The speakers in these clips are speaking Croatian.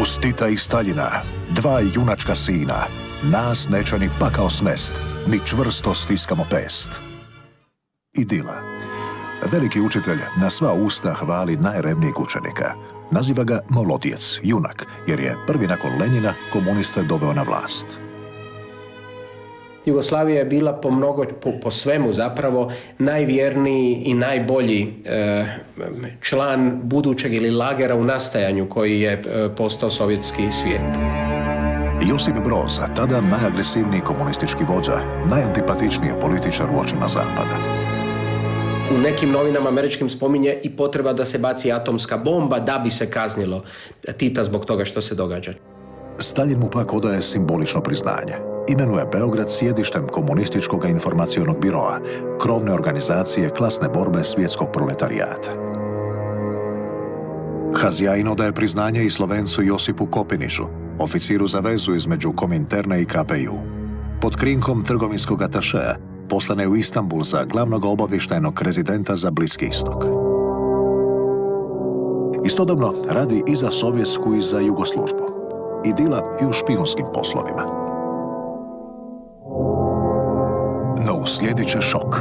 Uz Tita i Staljina, dva junačka sina, nas neće ni pakao smest, mi čvrsto stiskamo pest. Idila. Veliki učitelj na sva usta hvali najrevnijeg učenika. Naziva ga Molodijec, junak, jer je prvi nakon Lenjina komuniste doveo na vlast. Jugoslavija je bila po svemu zapravo najvjerniji i najbolji član budućeg ili lagera u nastajanju koji je postao sovjetski svijet. Josip Broz, tada najagresivniji komunistički vođa, najantipatičniji političar u očima Zapada. U nekim novinama američkim spominje i potreba da se baci atomska bomba da bi se kaznilo Tita zbog toga što se događa. Staljin mu pak odaje simbolično priznanje. Imenuje Beograd sjedištem komunističkog informacionog biroa, krovne organizacije klasne borbe svjetskog proletarijata. Hazjajin odaje priznanje i Slovencu Josipu Kopiniću, oficiru za vezu između Kominterne i KPJ-u. Pod krinkom trgovinskog atašeja poslan je u Istanbul za glavnog obavještajnog rezidenta za Bliski istok. Istodobno radi i za sovjetsku i za jugoslužbu. Idila i u špijunskim poslovima. No uslijedit će šok.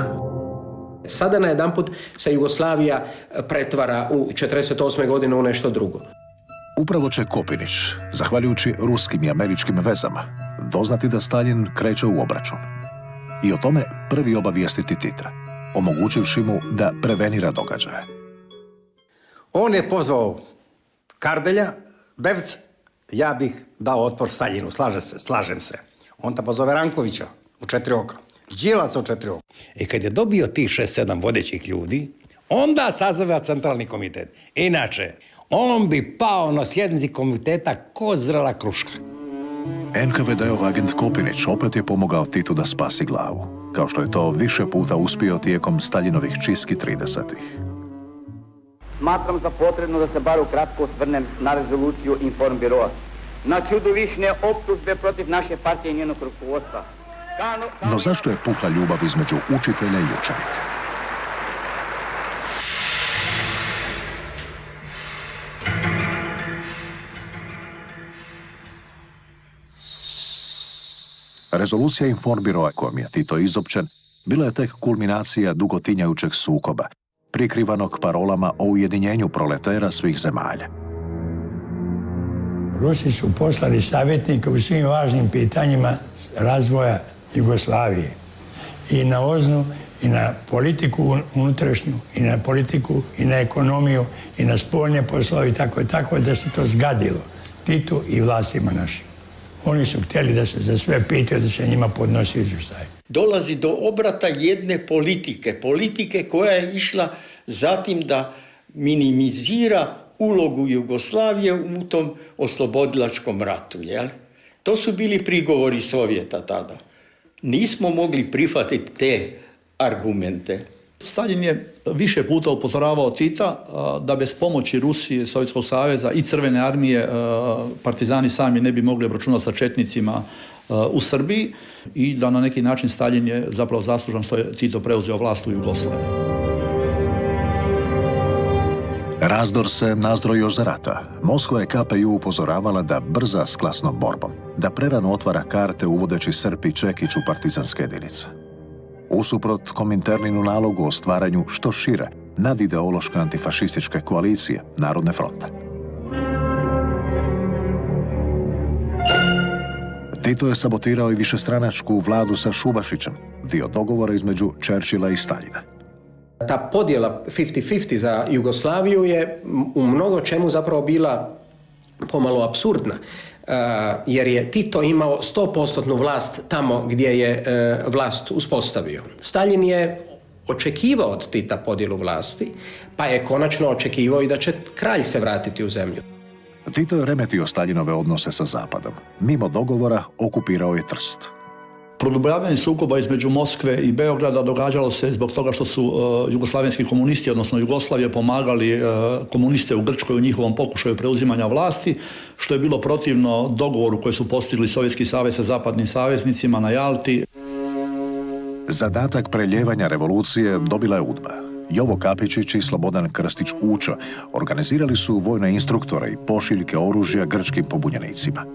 Sada najedanput se Jugoslavija pretvara u 1948. godine u nešto drugo. Upravo će Kopinić, zahvaljujući ruskim i američkim vezama, doznati da Staljin kreće u obračun. I o tome prvi obavijestiti Tita, omogućivši mu da prevenira događaje. On je pozvao Kardelja, Bevc, ja bih dao otpor Staljinu, slažem se. On ta pozove Rankovića u 4 oka, Đilasa u 4 oka. I kad je dobio tih 6-7 vodećih ljudi, onda sazva centralni komitet. Inače, on bi pao na sjednici komiteta ko zrela kruška. NKVD-ov agent Kopinić opet je pomogao Titu da spasi glavu, kao što je to više puta uspio tijekom Staljinovih čistki 30-ih. Smatram za potrebno da se bar ukratko osvrnem na rezoluciju Informbiroa. Na čudovišne optužbe protiv naše partije i njenog rukovodstva. No zašto je pukla ljubav između učitelja i učenika? Rezolucija Informbiroa kojom je Tito izopćen bila je tek kulminacija dugotinjajućeg sukoba, prikrivanog parolama o ujedinjenju proletera svih zemalja. Rusi su poslali savjetnike u svim važnim pitanjima razvoja Jugoslavije. I na OZNU, i na politiku unutrašnju, i na politiku, i na ekonomiju, i na spoljne poslove, tako da se to zgadilo Titu i vlastima našim. Oni su htjeli da se za sve pitaju, da se njima podnosi izvještaj. Dolazi do obrata jedne politike koja je išla zatim da minimizira ulogu Jugoslavije u tom oslobodilačkom ratu. Jel? To su bili prigovori Sovjeta tada. Nismo mogli prihvatiti te argumente. Staljin je više puta upozoravao Tita da bez pomoći Rusije, Sovjetskog saveza i Crvene armije partizani sami ne bi mogli obračunati sa četnicima u Srbiji i da na neki način Staljin je zapravo zaslužan što je Tito preuzeo vlast u Jugoslaviji. Razdor se nazdro još za rata. Moskva je KPJ upozoravala da brza s klasnom borbom, da prerano otvara karte uvodeći Srp i Čekić u partizanske jedinice. Usuprot Kominterninu nalogu o stvaranju što šire nadideološke antifašističke koalicije Narodne fronte. Tito je sabotirao i višestranačku vladu sa Šubašićem, dio dogovora između Churchilla i Staljina. Ta podjela 50-50 za Jugoslaviju je u mnogo čemu zapravo bila pomalo apsurdna, jer je Tito imao 100% vlast tamo gdje je vlast uspostavio. Staljin je očekivao od Tita podjelu vlasti, pa je konačno očekivao i da će kralj se vratiti u zemlju. Tito je remetio Staljinove odnose sa Zapadom. Mimo dogovora okupirao je Trst. Produbljavanje sukoba između Moskve i Beograda događalo se zbog toga što su jugoslavenski komunisti, odnosno Jugoslavije, pomagali komuniste u Grčkoj u njihovom pokušaju preuzimanja vlasti, što je bilo protivno dogovoru koji su postigli Sovjetski savez sa zapadnim saveznicima na Jalti. Zadatak preljevanja revolucije dobila je UDBA. Jovo Kapičić i Slobodan Krstić Učo organizirali su vojne instruktore i pošiljke oružja grčkim pobunjenicima.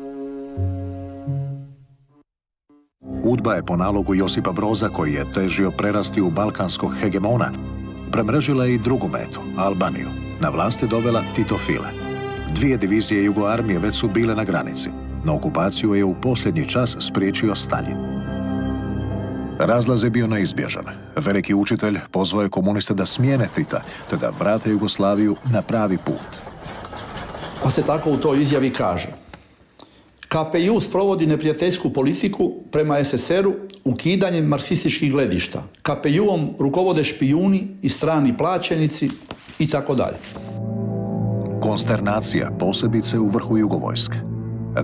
UDBA je po nalogu Josipa Broza, koji je težio prerasti u balkanskog hegemona, premrežila i drugu metu, Albaniju. Na vlast je dovela Titofile. 2 divizije Jugoarmije već su bile na granici, no okupaciju je u posljednji čas spriječio Staljin. Razlaz je bio neizbježan. Veliki učitelj pozvao je komuniste da smijene Tita, te da vrate Jugoslaviju na pravi put. Pa se tako u toj izjavi kaže: KPJ sprovodi neprijateljsku politiku prema SSR-u ukidanjem marksističkih gledišta. KPJ-om rukovode špijuni i strani plaćenici i tako dalje. Konsternacija, posebice u vrhu Jugovojske.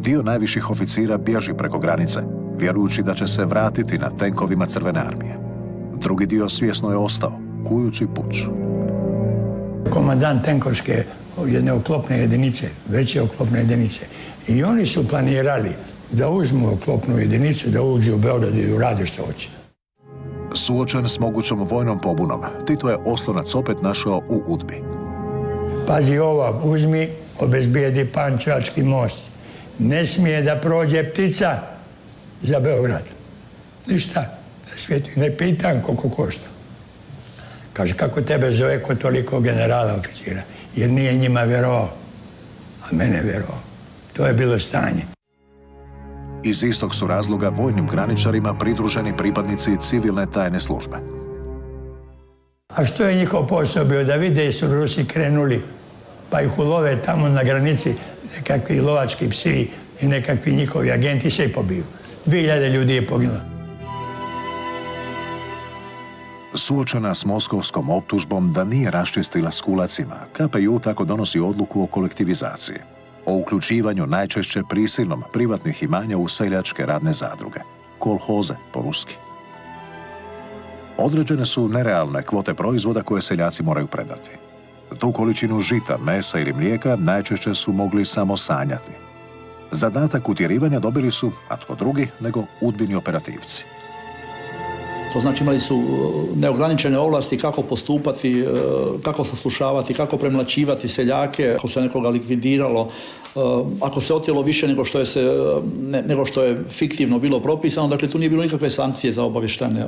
Dio najviših oficira bježi preko granice, vjerujući da će se vratiti na tenkovima Crvene armije. Drugi dio svjesno je ostao, kujući puč. Komandant tenkovske jedne oklopne jedinice, veće oklopne jedinice, i oni su planirali da uzmu oklopnu jedinicu, da uđu u Beograd i urade što hoće. Suočen s mogućom vojnom pobunom, Tito je oslonac opet našao u UDBI. Pazi ova, uzmi, obezbijedi Pančevački most. Ne smije da prođe ptica za Beograd. Ništa, na svijetu. Ne pitam koliko košta. Kaže, kako tebe zove kod toliko generala oficira? Jer nije njima vjerovao, a mene vjerovao. To je bilo stanje. Iz istog su razloga vojnim graničarima pridruženi pripadnici civilne tajne službe. A što je njihov posao bio? Da vide su Rusi krenuli, pa ih ulove tamo na granici nekakvi lovački psi i nekakvi njihovi agenti, sve pobiju. 2000 ljudi je poginulo. Suočena s moskovskom optužbom da nije raščistila s kulacima, KPJ tako donosi odluku o kolektivizaciji, o uključivanju najčešće prisilnom privatnih imanja u seljačke radne zadruge, kolhoze po ruski. Određene su nerealne kvote proizvoda koje seljaci moraju predati. Tu količinu žita, mesa ili mlijeka najčešće su mogli samo sanjati. Zadatak utjerivanja dobili su, a tko drugi, nego udbini operativci. To znači imali su neograničene ovlasti kako postupati, kako saslušavati, kako premlaćivati seljake, ako se nekoga likvidiralo, ako se otelo više nego što je fiktivno bilo propisano. Dakle, tu nije bilo nikakve sankcije za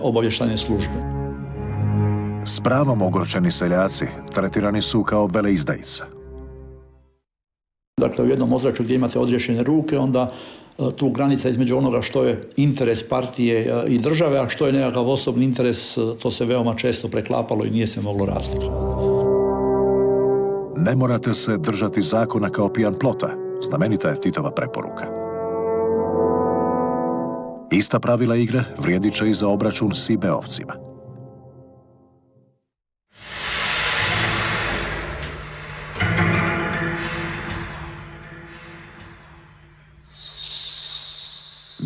obavještajne službe. S pravom ogorčeni seljaci tretirani su kao veleizdajice. Dakle, u jednom ozračju gdje imate odriješene ruke, onda tu granica između onoga što je interes partije i države, a što je nekakav osobni interes, to se veoma često preklapalo i nije se moglo razlikovati. Ne morate se držati zakona kao pijan plota, znamenita je Titova preporuka. Ista pravila igre vrijedit će i za obračun s IB-ovcima.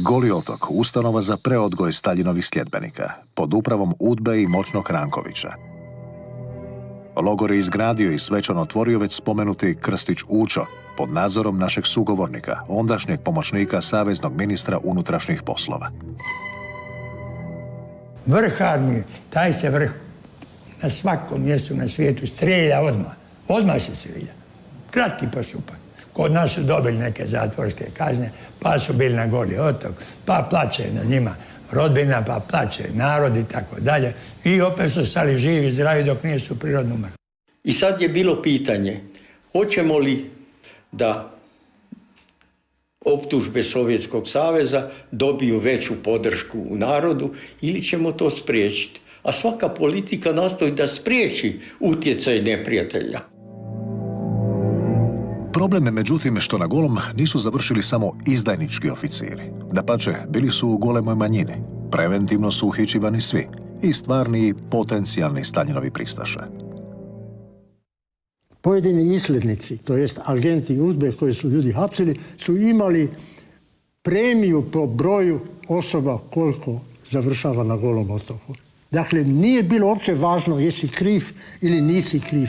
Goli otok, ustanova za preodgoj Staljinovih sljedbenika, pod upravom UDBE i moćnog Rankovića. Logor je izgradio i svečano otvorio već spomenuti Krstić Učo, pod nadzorom našeg sugovornika, ondašnjeg pomoćnika saveznog ministra unutrašnjih poslova. Vrh armije, taj se vrh na svakom mjestu na svijetu strelja odmah. Odmah se strelja. Kratki postupak. Kod nas su dobili neke zatvorske kazne, pa su bili na Goli otok, pa plaće na njima rodbina, pa plaće narod i tako dalje. I opet su stali živi i zdravi dok nisu prirodno umrli. I sad je bilo pitanje, hoćemo li da optužbe Sovjetskog saveza dobiju veću podršku u narodu ili ćemo to spriječiti. A svaka politika nastoji da spriječi utjecaj neprijatelja. Problem je međutim što na Golom nisu završili samo izdajnički oficiri. Dapače, bili su u golemoj manjini. Preventivno su uhićivani svi, i stvarni i potencijalni Staljinovi pristaše. Pojedini islednici, to jest agenti UDBE koji su ljudi hapsili, su imali premiju po broju osoba koliko završava na Golom otoku. Dakle, nije bilo uopće važno jesi kriv ili nisi kriv.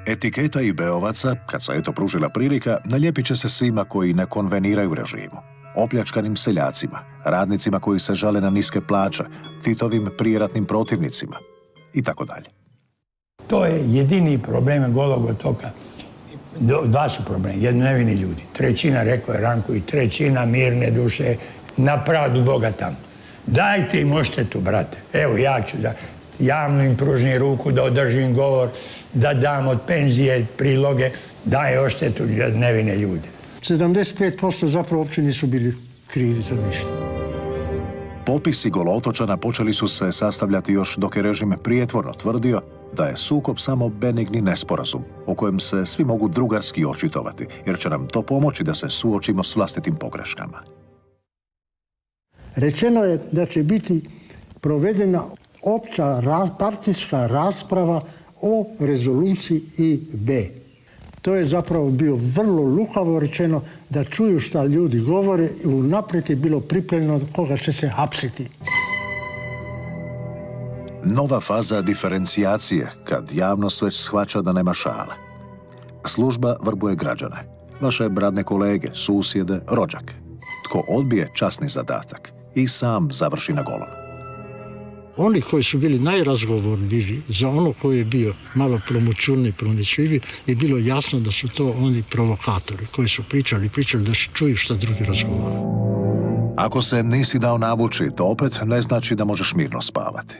Etiketa IB-ovaca, kad se eto pružila prilika, nalijepit će se svima koji ne konveniraju režimu. Opljačkanim seljacima, radnicima koji se žale na niske plaće, Titovim prijeratnim protivnicima. i tako dalje. To je jedini problem Golog otoka. Dva su problemi, jedno nevini ljudi. Trećina, rekao je Ranko, i trećina mirne duše na pravdu Boga tamo. Dajte im odštetu, brate. Evo, ja ću da javno im pružim ruku, da održim govor, da dam od penzije priloge, daj odštetu nevine ljude. 75% zapravo uopće nisu bili krivi za ništa. Popisi Golotočana počeli su se sastavljati još dok je režim prijetvorno tvrdio da je sukob samo benigni nesporazum o kojem se svi mogu drugarski očitovati, jer će nam to pomoći da se suočimo s vlastitim pogreškama. Rečeno je da će biti provedena opća partijska rasprava o rezoluciji IB. To je zapravo bio vrlo lukavo rečeno da čuju šta ljudi govore i unaprijed je bilo pripremljeno koga će se hapsiti. Nova faza diferencijacije, kad javnost već shvaća da nema šale. Služba vrbuje građane, vaše bradne kolege, susjede, rođake. Tko odbije časni zadatak i sam završi na golom. Oni koji su bili najrazgovorniji za ono koji je bio malo promućurni, pronicljivi, je bilo jasno da su to oni provokatori koji su pričali da se čuju što drugi razgovaraju. Ako se nisi dao navući, to opet ne znači da možeš mirno spavati.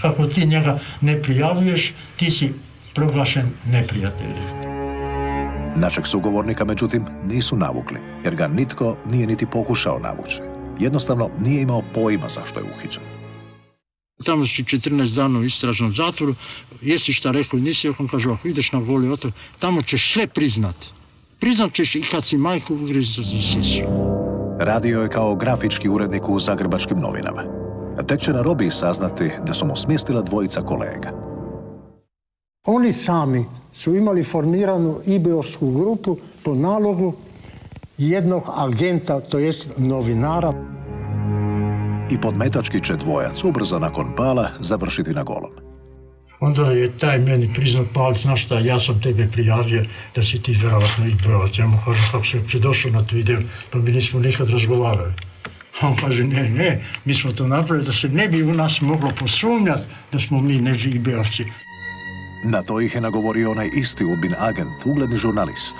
Kako ti njega ne prijavljuješ, ti si proglašen neprijateljem. Našeg sugovornika, međutim, nisu navukli, jer ga nitko nije niti pokušao navući. Jednostavno nije imao pojma zašto je uhićen. Tamo si 14 dana u istražnom zatvoru, jesi šta rekao i nisi, on kaže, ako ideš na Goli otok, tamo ćeš sve priznat. Priznat ćeš i kad si majku ugrizi za sisu. Radio je kao grafički urednik u Zagrebačkim novinama. Tek će na robiji saznati da su mu smjestila dvojica kolega. Oni sami su imali formiranu IB-ovsku grupu po nalogu jednog agenta, to jest novinara. I podmetački će dvojac ubrzo nakon pala završiti na golom. Onda je taj meni priznat palac, znaš šta, ja sam tebe prijavio da si ti vjerovatno IB-ovac. Ja mu kažem, kako se uopće došao na tu ideju, pa mi nismo nikad razgovarali. On kaže, ne, mi smo to napravili da se ne bi u nas moglo posumnjati da smo mi neđi IB-ovci. Na to ih je nagovorio onaj isti Udbin agent, ugledni žurnalist.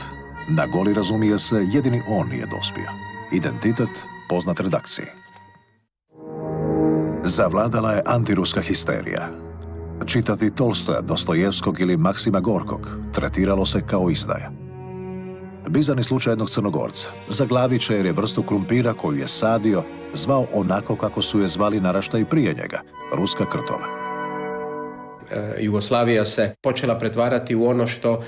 Na Goli, razumije se, jedini on nije dospio. Identitet poznat redakciji. Zavladala je antiruska histerija. Čitati Tolstoja, Dostojevskog ili Maksima Gorkog tretiralo se kao izdaja. Bizarni slučaj jednog Crnogorca. Zaglavit će jer je vrstu krumpira koju je sadio zvao onako kako su je zvali naraštaji prije njega, ruska krtova. Jugoslavija se počela pretvarati u ono što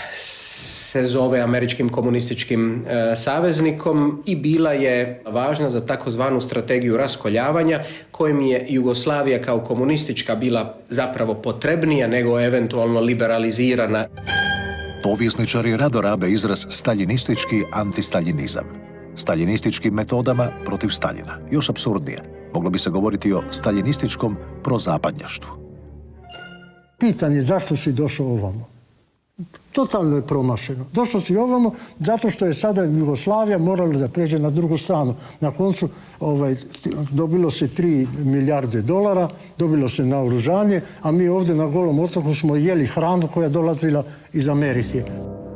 se zove američkim komunističkim saveznikom i bila je važna za takozvanu strategiju raskoljavanja kojim je Jugoslavija kao komunistička bila zapravo potrebnija nego eventualno liberalizirana. Povjesničari rado rabe izraz staljinistički antistaljinizam. Staljinističkim metodama protiv Staljina. Još apsurdnije, moglo bi se govoriti o staljinističkom prozapadnjaštvu. Pitanje zašto si došao ovamo? Totalno je promašeno. Došao si ovamo zato što je sada Jugoslavija morala da pređe na drugu stranu. Na koncu dobilo se 3 milijarde dolara, dobilo se naoružanje, a mi ovdje na Golom otoku smo jeli hranu koja je dolazila iz Amerike.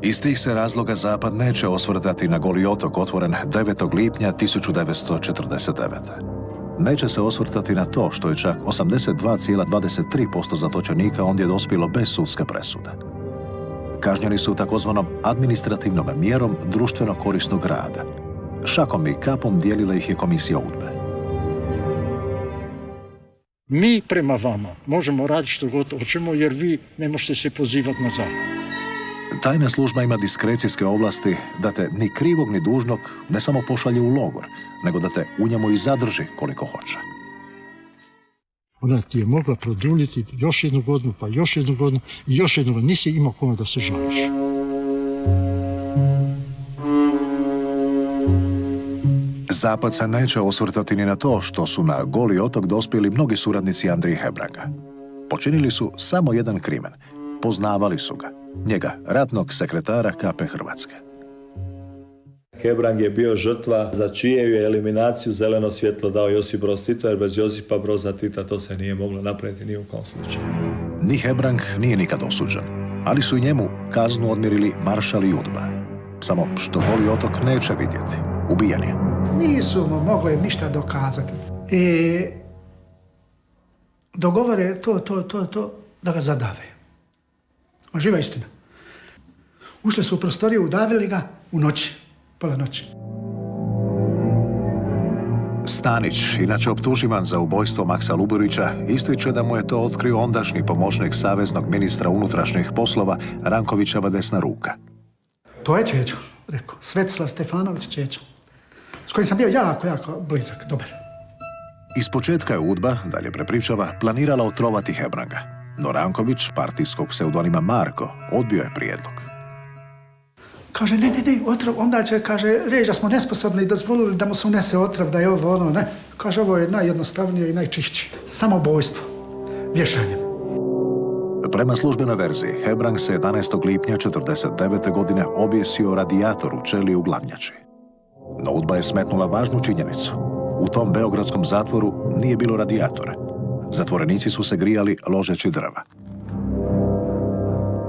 Iz tih se razloga Zapad neće osvrtati na Goli otok otvoren 9. lipnja 1949. Neće se osvrtati na to što je čak 82,23% zatočenika ondje dospjelo bez sudske presude. Kažnjeni su takozvanom administrativnom mjerom društveno korisnog rada. Šakom i kapom dijelila ih je komisija UDBE. Mi prema vama možemo raditi što god hoćemo jer vi ne možete se pozivati na zakon. Tajna služba ima diskrecijske ovlasti da te ni krivog ni dužnog ne samo pošalje u logor, nego da te u njemu i zadrži koliko hoće. Ona ti je mogla produljiti još jednu godinu, pa još jednu godinu i još jednu godinu. Nisi imao kome da se žališ. Zapad se neće osvrtati ni na to što su na Goli otok dospjeli mnogi suradnici Andrije Hebranga. Počinili su samo jedan krimen. Poznavali su ga. Njega, ratnog sekretara KP Hrvatske. Hebrang je bio žrtva za čiju je eliminaciju zeleno svjetlo dao Josip Broz Tito, jer bez Josipa Broza Tita to se nije moglo napraviti ni u kom slučaju. Ni Hebrang nije nikad osuđen, ali su i njemu kaznu odmjerili maršal i UDBA. Samo što Goli otok neće vidjeti. Ubijen je. Nisu mu mogli ništa dokazati. I dogovore to da ga zadave. On živa istina. Ušli su u prostoriju, udavili ga u noći, pola noći. Stanić, inače optuživan za ubojstvo Maksa Luburića, ističe da mu je to otkrio ondašnji pomoćnik saveznog ministra unutrašnjih poslova Rankovićeva desna ruka. To je Čećo, rekao. Svetislav Stefanović Čećo. S kojim sam bio jako blizak, dobar. Ispočetka je UDBA, dalje prepričava, planirala otrovati Hebranga. No Ranković, partijskog pseudonima Marko, odbio je prijedlog. Kaže, ne, otrov, onda će, kaže, reći da smo nesposobni i dozvolili da mu se unese otrov, da je ovo ne. Kaže, ovo je najjednostavnije i najčišće. Samoubojstvo. Vješanjem. Prema službenoj verziji, Hebrang se 11. lipnja 1949. godine objesio radijator u ćeliji u Glavnjači. No UDBA je smetnula važnu činjenicu. U tom beogradskom zatvoru nije bilo radijatora. Zatvorenici su se grijali ložeći drva.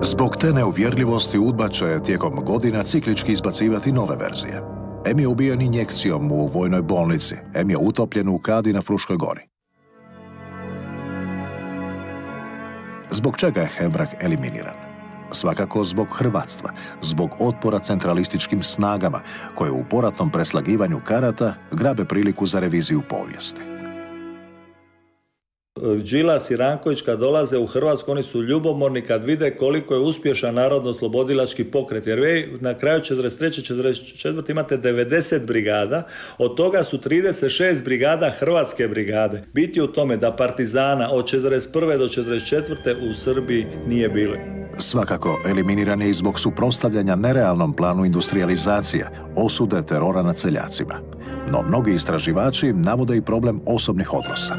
Zbog te neuvjerljivosti UDBA će tijekom godina ciklički izbacivati nove verzije. M je ubijen injekcijom u vojnoj bolnici, M je utopljen u kadi na Fruškoj gori. Zbog čega je Hebrang eliminiran? Svakako zbog hrvatstva, zbog otpora centralističkim snagama, koje u poratnom preslagivanju karata grabe priliku za reviziju povijesti. Đilas i Ranković kad dolaze u Hrvatsku, oni su ljubomorni kad vide koliko je uspješan narodno-oslobodilački pokret. Jer vi na kraju 43. 44. imate 90 brigada, od toga su 36 brigada Hrvatske brigade. Biti u tome da partizana od 41. do 44. u Srbiji nije bilo. Svakako eliminiran je i zbog suprotstavljanja nerealnom planu industrijalizacije, osude terora nad seljacima. No mnogi istraživači navode i problem osobnih odnosa.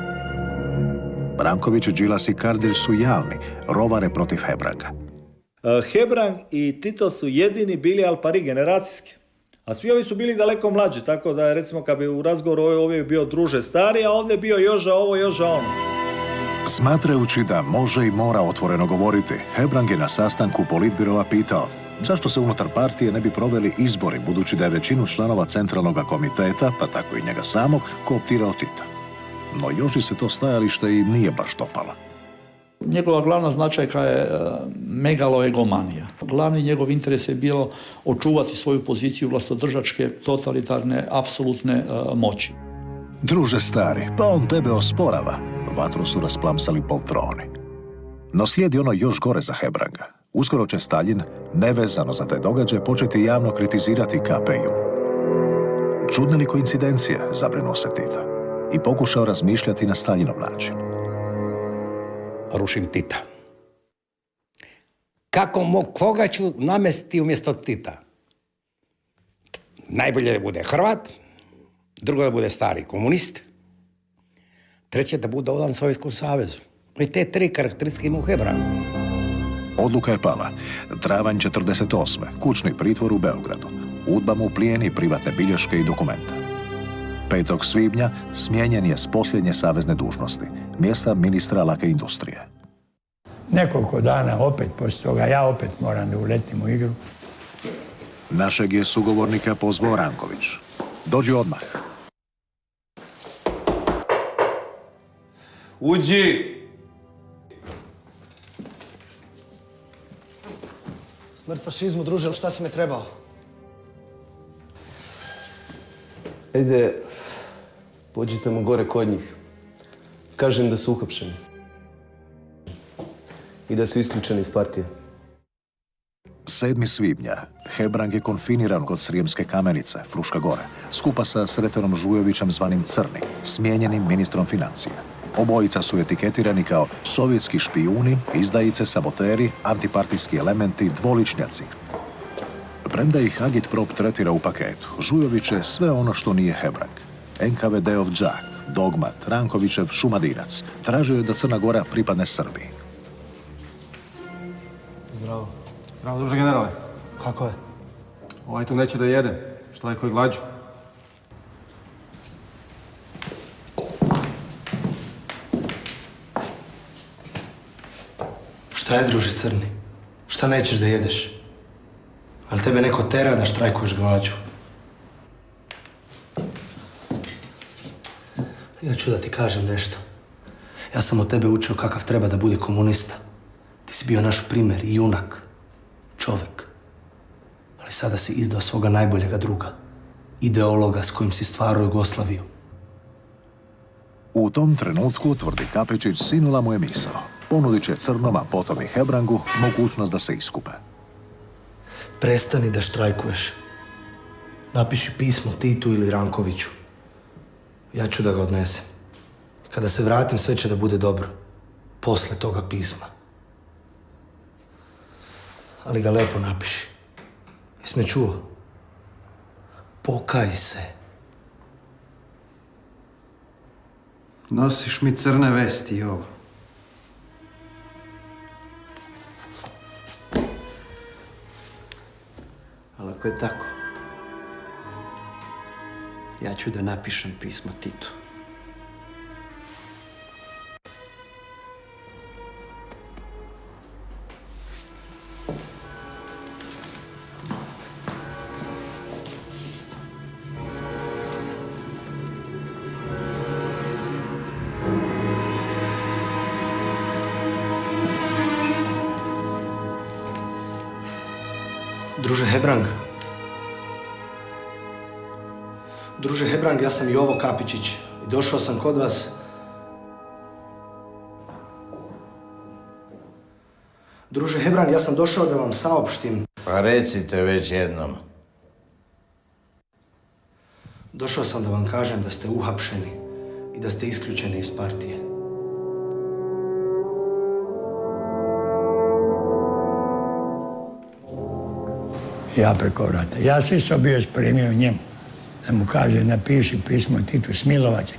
Ranković, Đilas i Kardelj su jalni, rovare protiv Hebranga. Hebrang i Tito su jedini bili al pari generacijski. A svi ovi su bili daleko mlađi, tako da je recimo kad bi u razgovoru ovdje bio druže stari, a ovdje bio Joža ovo, Joža ono. Smatrajući da može i mora otvoreno govoriti, Hebrang je na sastanku politbirova pitao zašto se unutar partije ne bi proveli izbori, budući da je većinu članova centralnog komiteta, pa tako i njega samog, kooptirao Tito. No Joži se to stajalište i nije baš dopalo. Njegova glavna značajka je megaloegomanija. Glavni njegov interes je bilo očuvati svoju poziciju vlastodržačke, totalitarne, apsolutne moći. Druže stari, pa on tebe osporava. Vatru su rasplamsali poltroni. No slijedi ono još gore za Hebranga. Uskoro će Staljin, nevezano za taj događaj, početi javno kritizirati KPJ. Čudna li koincidencija, zabrinuo se Tito i pokušao razmišljati na Staljinov način. Rušim Tita. Koga ću namestiti umjesto Tita? Najbolje da bude Hrvat, drugo da bude stari komunist, treće da bude odan Sovjetskom savezu. I te tri karakteristike ima u Hebrangu. Odluka je pala. Travanj 48. Kućni pritvor u Beogradu. UDBA mu plijeni privatne bilješke i dokumenta. 5. svibnja smijenjen je s posljednje savezne dužnosti, mjesta ministra lake industrije. Nekoliko dana opet, poslije toga ja opet moram da uletim u igru. Našeg je sugovornika pozvao Ranković. Dođi odmah. Uđi! Smrt fašizmu, druže, ali šta si me trebao? Ajde, pođite mu gore kod njih. Kažem da su uhapšeni. I da su isključeni iz partije. 7. svibnja. Hebrang je konfiniran kod Srijemske Kamenice, Fruška Gora, skupa sa Sretanom Žujovićem zvanim Crni, smijenjenim ministrom financija. Obojica su etiketirani kao sovjetski špijuni, izdajice, saboteri, antipartijski elementi, dvoličnjaci. Premda ih Agitprop tretira u paketu, Žujović je sve ono što nije Hebrang. NKVD-ov đak, dogmat, Rankovićev šumadinac, tražio je da Crna Gora pripadne Srbiji. Zdravo. Zdravo, druže generale. Kako je? Ovaj tu neće da jede. štrajkuj glađu. Šta je, druže crni? Šta nećeš da jedeš? Ali tebe neko tera da štrajkuješ glađu. Ja ću da ti kažem nešto. Ja sam od tebe učio kakav treba da bude komunista. Ti si bio naš primjer i junak. Čovjek. Ali sada si izdao svoga najboljega druga. Ideologa s kojim si stvarao Jugoslaviju. U tom trenutku, tvrdi Kapičić, sinula mu je misao. Ponudit će Crnom, a potom i Hebrangu, mogućnost da se iskupe. Prestani da štrajkuješ. Napiši pismo Titu ili Rankoviću. Ja ću da ga odnesem. Kada se vratim, sve će da bude dobro. Posle toga pisma. Ali ga lepo napiši. Jesi me čuo? Pokaj se. Nosiš mi crne vesti i ovo. Ali ako je tako, ja ću da napišem pismo Titu. Druže Hebrang. Druže Hebrang, ja sam Jovo Kapičić i došao sam kod vas. Druže Hebrang, ja sam došao da vam saopštim. Pa recite već jednom. Došao sam da vam kažem da ste uhapšeni i da ste isključeni iz partije. Ja preko vrata. Ja sam isto bio spremio njemu da mu kaže napiši pismo Titu Smilovac.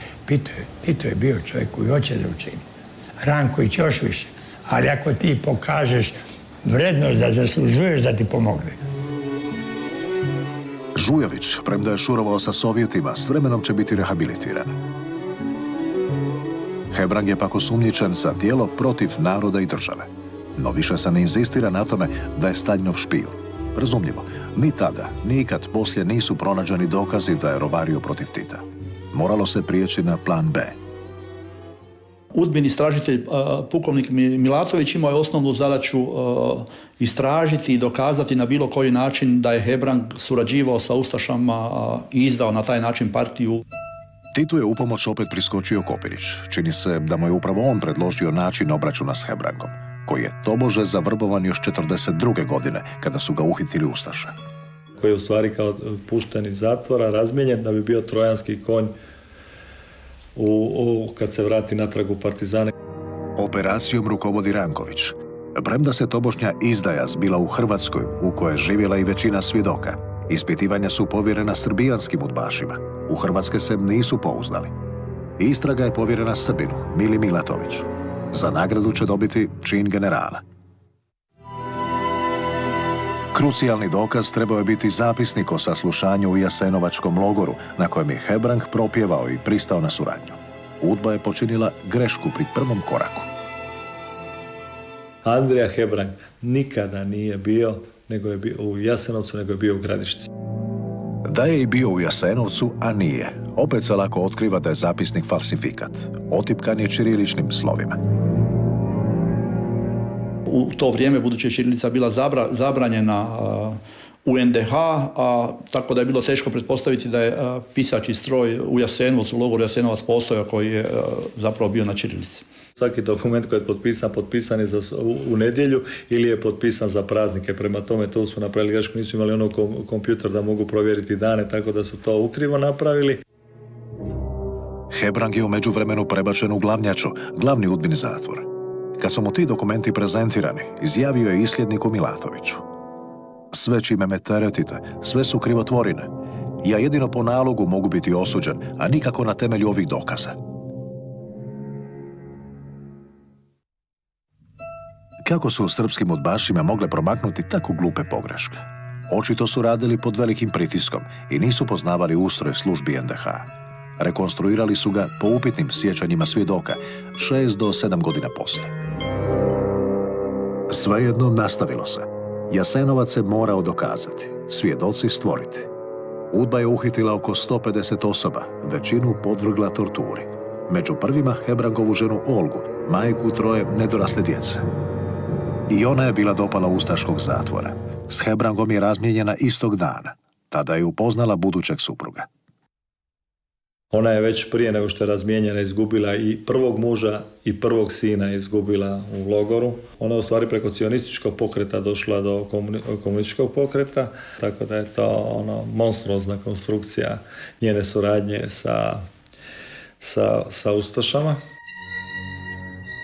Tito je bio čovjek koji hoće da učini. Ranković još više. Ali ako ti pokažeš vrednost da zaslužuješ da ti pomogne. Žujović, premda je šurovao sa Sovjetima, s vremenom će biti rehabilitiran. Hebrang je pak osumnjičen za djelo protiv naroda i države. No više se ne inzistira na tome da je Staljinov špijun. Razumljivo, ni tada, ni ikad poslije nisu pronađeni dokazi da je rovario protiv Tita. Moralo se prijeći na plan B. Udbin istražitelj, pukovnik Milatović, imao je osnovnu zadaću istražiti i dokazati na bilo koji način da je Hebrang surađivao sa ustašama i izdao na taj način partiju. Titu je upomoć opet priskočio Kopirić. Čini se da mu je upravo on predložio način obračuna s Hebrangom, koji je tobože zavrbovan još 1942. godine, kada su ga uhitili ustaše. Koji je u stvari kao pušten iz zatvora, razmijenjen da bi bio trojanski konj kad se vrati natrag u partizane. Operacijom rukovodi Ranković. Premda se tobožnja izdaja zbila u Hrvatskoj, u kojoj je živjela i većina svjedoka, ispitivanja su povjerena srbijanskim udbašima. U Hrvatske se nisu pouzdali. Istraga je povjerena Srbinu, Mili Milatoviću. Za nagradu će dobiti čin generala. Krucijalni dokaz trebao je biti zapisnik o saslušanju u Jasenovačkom logoru, na kojem je Hebrang propjevao i pristao na suradnju. UDBA je počinila grešku pri prvom koraku. Andrija Hebrang nikada nije bio u Jasenovcu, nego je bio u Gradišci. Da je i bio u Jasenovcu, a nije, opet se lako otkriva da je zapisnik falsifikat. Otipkan je ćiriličnim slovima. U to vrijeme, budući je ćirilica bila zabranjena u NDH, tako da je bilo teško pretpostaviti da je pisači stroj u Jasenovcu, u logoru Jasenovac postojao, koji je zapravo bio na ćirilici. Svaki dokument koji je potpisan je u nedjelju ili je potpisan za praznike. Prema tome, to su napravili grešku, nisu imali ono kompjuter da mogu provjeriti dane, tako da su to ukrivo napravili. Hebrang je u međuvremenu prebačen u Glavnjaču, glavni udbini zatvor. Kad su mu ti dokumenti prezentirani, izjavio je isljedniku Milatoviću: sve čime me teretite, sve su krivotvorine. Ja jedino po nalogu mogu biti osuđen, a nikako na temelju ovih dokaza. Kako su srpskim udbašima mogle promaknuti tako glupe pogreške? Očito su radili pod velikim pritiskom i nisu poznavali ustroj službi NDH. Rekonstruirali su ga po upitnim sjećanjima svjedoka 6 do 7 godina poslije. Svejedno nastavilo se. Jasenovac se morao dokazati, svjedoci stvoriti. UDBA je uhitila oko 150 osoba, većinu podvrgla torturi. Među prvima Hebrangovu ženu Olgu, majku troje nedorasle djece. I ona je bila dopala ustaškog zatvora. S Hebrangom je razmijenjena istog dana. Tada je upoznala budućeg supruga. Ona je već prije nego što je razmijenjena izgubila i prvog muža i prvog sina izgubila u logoru. Ona je u stvari preko cionističkog pokreta došla do komunističkog pokreta, tako da je to monstruozna konstrukcija njene suradnje sa ustašama.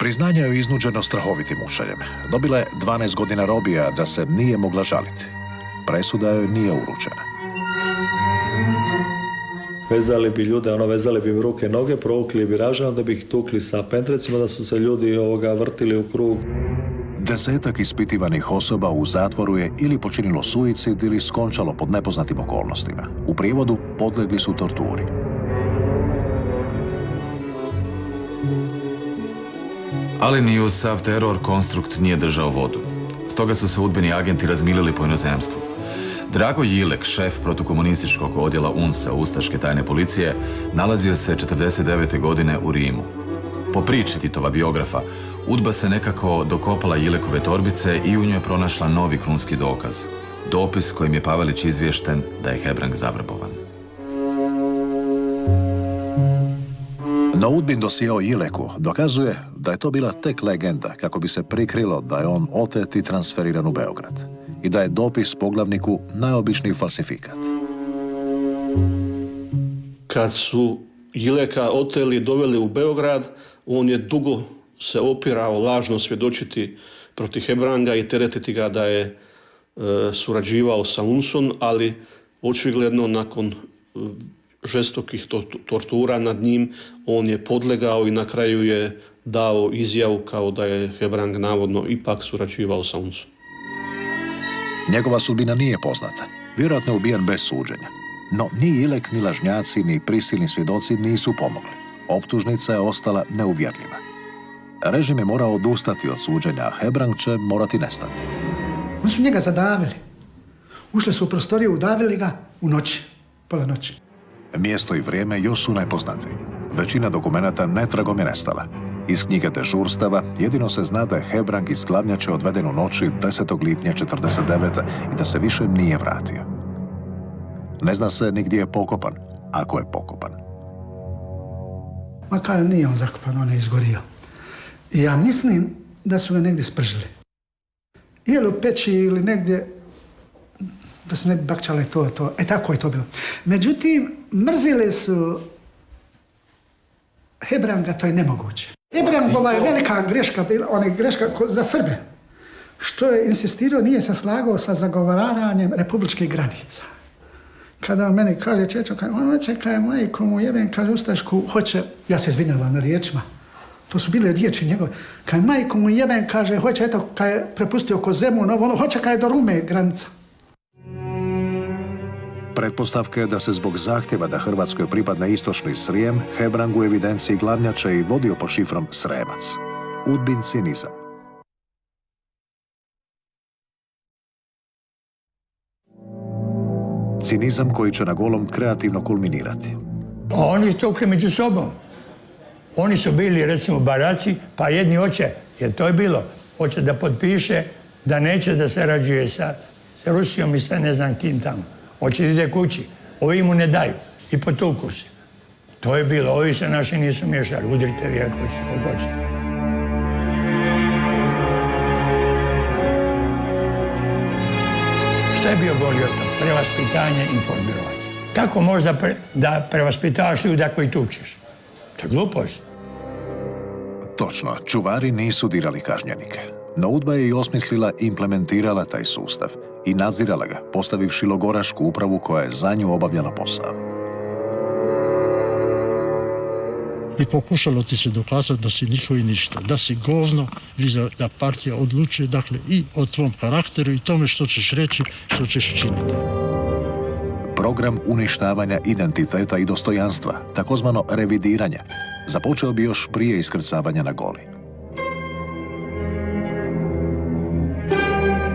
Priznanje je iznuđeno strahovitim mučenjem. Dobila je 12 godina robija da se nije mogla žaliti. Presuda joj nije uručena. Vezali bi ljude, vezali bi im ruke, noge, provukli bi ražano da bi ih tukli sa pendrecima, da su se ljudi vrtili u krug. 10 ispitivanih osoba u zatvoru je ili počinilo suicid ili skončalo pod nepoznatim okolnostima. U prijevodu podlegli su torturi. Ali ni uz sav teror konstrukt nije držao vodu. Stoga su se udbeni agenti razmilili po inozemstvu. Drago Jilek, šef protukomunističkog odjela UNS-a ustaške tajne policije, nalazio se 49. godine u Rimu. Po priči Titova biografa, UDBA se nekako dokopala Jilekove torbice i u njoj pronašla novi krunski dokaz. Dopis kojim je Pavelić izvješten da je Hebrang zavrbovan. No UDBA-in dosije o Jileku dokazuje da je to bila tek legenda kako bi se prikrilo da je on otet i transferiran u Beograd i da je dopis poglavniku najobičniji falsifikat. Kad su Jileka oteli i doveli u Beograd, on je dugo se opirao lažno svjedočiti protiv Hebranga i teretiti ga da je surađivao sa UNS-om, ali očigledno nakon žestokih tortura nad njim, on je podlegao i na kraju je dao izjavu kao da je Hebrang navodno ipak surađivao sa UNS-om. Njegova sudbina nije poznata. Vjerojatno je ubijen bez suđenja. No ni Jilek, ni lažnjaci, ni prisilni svjedoci nisu pomogli. Optužnica je ostala neuvjerljiva. Režim je morao odustati od suđenja, a Hebrang će morati nestati. Oni su njega zadavili. Ušli su u prostoriju, udavili ga u noći, pola noći. Mjesto i vrijeme još su najpoznatiji. Većina dokumenata netragom je nestala. Iz knjige dežurstava jedino se zna da je Hebrang iz Glavnjače odveden u noći 10. lipnja 1949. i da se više nije vratio. Ne zna se ni gdje je pokopan, ako je pokopan. Ma kaj, nije on zakopan, on je izgorio. I ja mislim da su ga negdje spržili. Ili u peći ili negdje, da se ne bi bakćale to. Tako je to bilo. Međutim, mrzili su Hebranga, to je nemoguće. Hebrangova je velika greška bila, ona je greška za Srbe. Što je insistirao, nije se slagao sa zagovaranjem republičkih granica. Kada meni kaže Čečo, on čeka majku mu jeben, kaže ustašku, hoće, ja se izvinjavam na riječima, to su bile riječi njegove, kaj majku mu jeben, kaže, hoće, eto, kaj je prepustio ko Zemun, hoće kaj je do Rume granica. Pretpostavka je da se zbog zahtjeva da Hrvatskoj pripadne istočni Srijem, Hebrang u evidenciji Glavnjače i vodio pod šifrom Sremac. UDBA-in cinizam. Cinizam koji će na Golom kreativno kulminirati. Oni su tukli među sobom. Oni su bili, recimo, baraci, pa jedni hoće, jer to je bilo, hoće da potpiše da neće da sarađuje sa Rusijom i sa ne znam kim tamo. Hoće da ide kući. Ovi mu ne daju. I potuku se. To je bilo. Ovi se naši nisu miješali. Udrite vi ako hoćete. Šta je bio goli od toga? Prevaspitanje, informiracija. Kako možda da prevaspitavaš ljuda koji tučeš? To je glupost. Točno, čuvari nisu dirali kažnjenike. No UDBA je i osmislila i implementirala taj sustav i nadzirala ga, postavivši logorašku upravu koja je za nju obavljala posao. I pokušalo ti se dokazati da si njihovi ništa, da si govno, da partija odlučuje, dakle, i o tvom karakteru i tome što ćeš reći, što ćeš činiti. Program uništavanja identiteta i dostojanstva, takozvano revidiranje, započeo bi još prije iskrcavanja na Goli.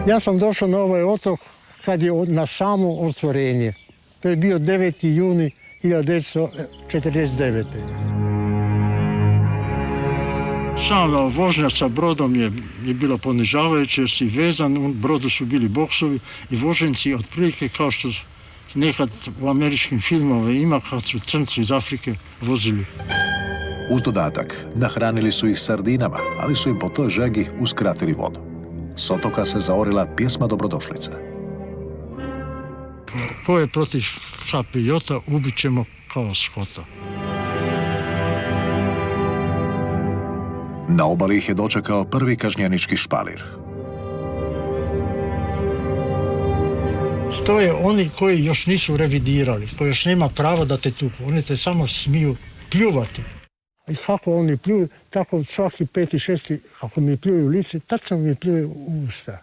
Ja sam došao na ovaj otok kad je na samo otvorenje. To je bio 9. juni 1949. Sama vožnja sa brodom je bila ponižavajuća jer si vezan, u brodu su bili boksovi i voženci otprilike kao što nekad u američkim filmove ima kad su crnci iz Afrike vozili. Uz dodatak, nahranili su ih sardinama, ali su im po toj žegi uskratili vodu. S otoka se zaorila pjesma dobrodošlice. Ko je protiv HPJ-a, ubit ćemo kao Skota. Na obali ih je dočekao prvi kažnjenički špalir. Stoje oni koji još nisu revidirali, koji još nema pravo da te tuku. Oni te samo smiju pljuvati. I kako oni pljuju, tako svaki 5. 6. ako mi pljuju u lice, tačno mi pljuju u usta.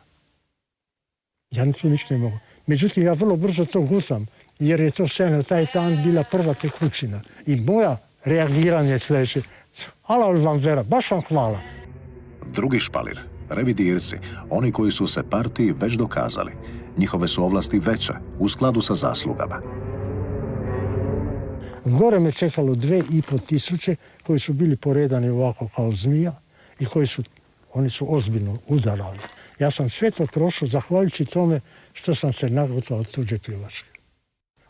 Ja ništa ne mogu. Međutim, ja vrlo brzo to gutam, jer je to sve na taj dan bila prva tekućina. I moja reagiranje je sljedeće. Alal vam vera, baš vam hvala. Drugi špalir, revidirci, oni koji su se partiji već dokazali. Njihove su ovlasti veće, u skladu sa zaslugama. Gore me čekalo 2500 koji su bili poredani ovako kao zmija i oni su ozbiljno udarali. Ja sam sve to prošao zahvaljujući tome što sam se nagotao od tuđe pljuvačke.